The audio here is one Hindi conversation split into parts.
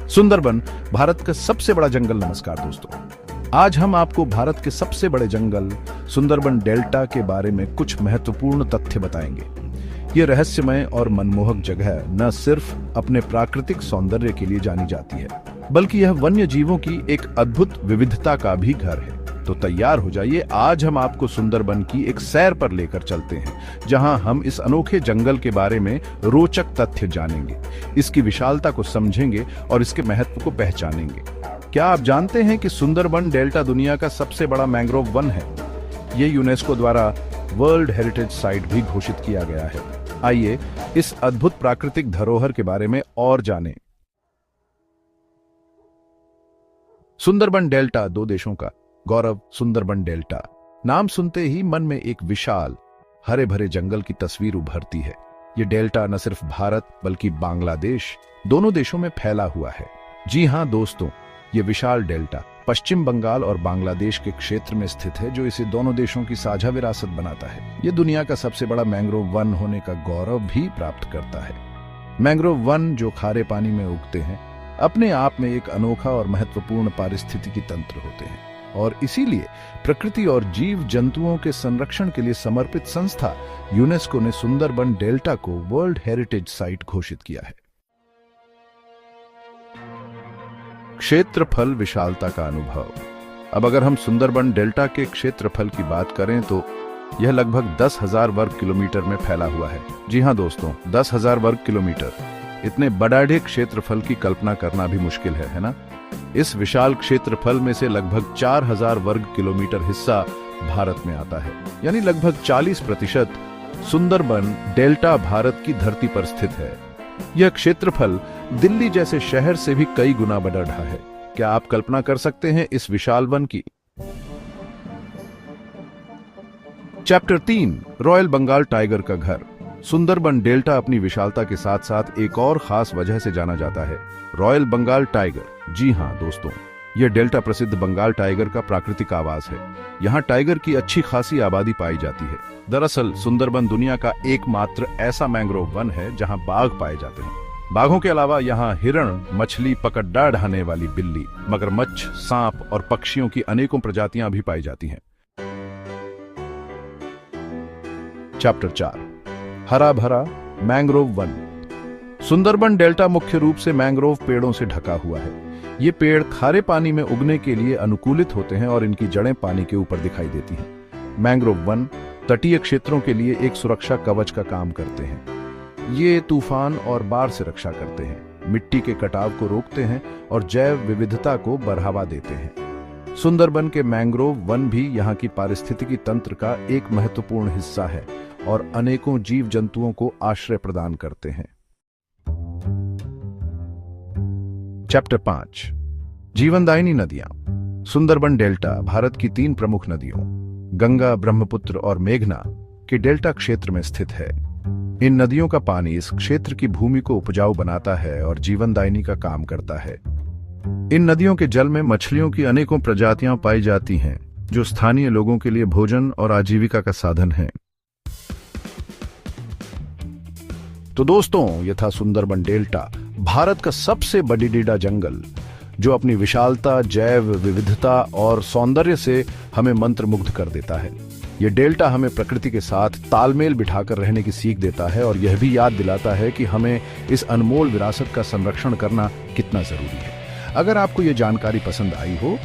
सुंदरबन भारत का सबसे बड़ा जंगल। नमस्कार दोस्तों, आज हम आपको भारत के सबसे बड़े जंगल सुंदरबन डेल्टा के बारे में कुछ महत्वपूर्ण तथ्य बताएंगे। ये रहस्यमय और मनमोहक जगह न सिर्फ अपने प्राकृतिक सौंदर्य के लिए जानी जाती है, बल्कि यह वन्य जीवों की एक अद्भुत विविधता का भी घर है। तो तैयार हो जाइए, आज हम आपको सुंदरबन की एक सैर पर लेकर चलते हैं, जहां हम इस अनोखे जंगल के बारे में रोचक तथ्य जानेंगे, इसकी विशालता को समझेंगे और इसके महत्व को पहचानेंगे। क्या आप जानते हैं कि सुंदरबन डेल्टा दुनिया का सबसे बड़ा मैंग्रोव वन है? ये यूनेस्को द्वारा वर्ल्ड हेरिटेज साइट भी घोषित किया गया है। आइए इस अद्भुत प्राकृतिक धरोहर के बारे में और जानें। सुंदरबन डेल्टा, दो देशों का गौरव। सुंदरबन डेल्टा नाम सुनते ही मन में एक विशाल हरे भरे जंगल की तस्वीर उभरती है। ये डेल्टा न सिर्फ भारत बल्कि बांग्लादेश, दोनों देशों में फैला हुआ है। जी हां दोस्तों, ये विशाल डेल्टा पश्चिम बंगाल और बांग्लादेश के क्षेत्र में स्थित है, जो इसे दोनों देशों की साझा विरासत बनाता है। ये दुनिया का सबसे बड़ा मैंग्रोव वन होने का गौरव भी प्राप्त करता है। मैंग्रोव वन, जो खारे पानी में उगते हैं, अपने आप में एक अनोखा और महत्वपूर्ण पारिस्थितिकी तंत्र होते हैं, और इसीलिए प्रकृति और जीव जंतुओं के संरक्षण के लिए समर्पित संस्था यूनेस्को ने सुंदरबन डेल्टा को वर्ल्ड हेरिटेज साइट घोषित किया है। क्षेत्रफल विशालता का अनुभव। अब अगर हम सुंदरबन डेल्टा के क्षेत्रफल की बात करें तो यह लगभग 10,000 वर्ग किलोमीटर में फैला हुआ है। जी हां दोस्तों, 10,000 वर्ग किलोमीटर। इतने बड़ाढ़े क्षेत्रफल की कल्पना करना भी मुश्किल है ना? इस विशाल क्षेत्रफल में से लगभग 4,000 वर्ग किलोमीटर हिस्सा भारत में आता है, यानी लगभग 40% सुंदरबन डेल्टा भारत की धरती पर स्थित है। यह क्षेत्रफल दिल्ली जैसे शहर से भी कई गुना बढ़ रहा है। क्या आप कल्पना कर सकते हैं इस विशाल वन की? चैप्टर 3, रॉयल बंगाल टाइगर का घर। सुंदरबन डेल्टा अपनी विशालता के साथ साथ एक और खास वजह से जाना जाता है, रॉयल बंगाल टाइगर। जी हां दोस्तों, यह डेल्टा प्रसिद्ध बंगाल टाइगर का प्राकृतिक आवास है। यहाँ टाइगर की अच्छी खासी आबादी पाई जाती है। दरअसल सुंदरबन दुनिया का एकमात्र ऐसा मैंग्रोव वन है जहां बाघ पाए जाते हैं। बाघों के अलावा यहाँ हिरण, मछली पकड़ ढाने वाली बिल्ली, मगरमच्छ, सांप और पक्षियों की अनेकों प्रजातियां भी पाई जाती हैं। चैप्टर 4, हरा भरा मैंग्रोव वन। सुंदरबन डेल्टा मुख्य रूप से मैंग्रोव पेड़ों से ढका हुआ है। ये पेड़ खारे पानी में उगने के लिए अनुकूलित होते हैं और इनकी जड़ें पानी के ऊपर दिखाई देती हैं। मैंग्रोव वन तटीय क्षेत्रों के लिए एक सुरक्षा कवच का काम करते हैं। ये तूफान और बाढ़ से रक्षा करते हैं, मिट्टी के कटाव को रोकते हैं और जैव विविधता को बढ़ावा देते हैं। सुंदरबन के मैंग्रोव वन भी यहाँ की पारिस्थितिकी तंत्र का एक महत्वपूर्ण हिस्सा है और अनेकों जीव जंतुओं को आश्रय प्रदान करते हैं। चैप्टर 5, जीवनदायिनी नदियां। सुंदरबन डेल्टा भारत की 3 प्रमुख नदियों गंगा, ब्रह्मपुत्र और मेघना के डेल्टा क्षेत्र में स्थित है। इन नदियों का पानी इस क्षेत्र की भूमि को उपजाऊ बनाता है और जीवनदायिनी का काम करता है। इन नदियों के जल में मछलियों की अनेकों प्रजातियां पाई जाती हैं, जो स्थानीय लोगों के लिए भोजन और आजीविका का साधन है। तो दोस्तों, यह था सुंदरबन डेल्टा, भारत का सबसे बड़ीडीडा जंगल, जो अपनी विशालता, जैव विविधता और सौंदर्य से हमें मंत्रमुग्ध कर देता है। यह डेल्टा हमें प्रकृति के साथ तालमेल बिठाकर रहने की सीख देता है और यह भी याद दिलाता है कि हमें इस अनमोल विरासत का संरक्षण करना कितना जरूरी है। अगर आपको यह जानकारी पसंद आई हो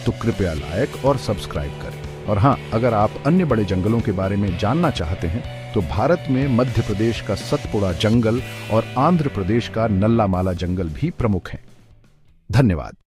तो कृपया लाइक और सब्सक्राइब करें। और हाँ, अगर आप अन्य बड़े जंगलों के बारे में जानना चाहते हैं तो भारत में मध्य प्रदेश का सतपुड़ा जंगल और आंध्र प्रदेश का नल्लामाला जंगल भी प्रमुख हैं। धन्यवाद।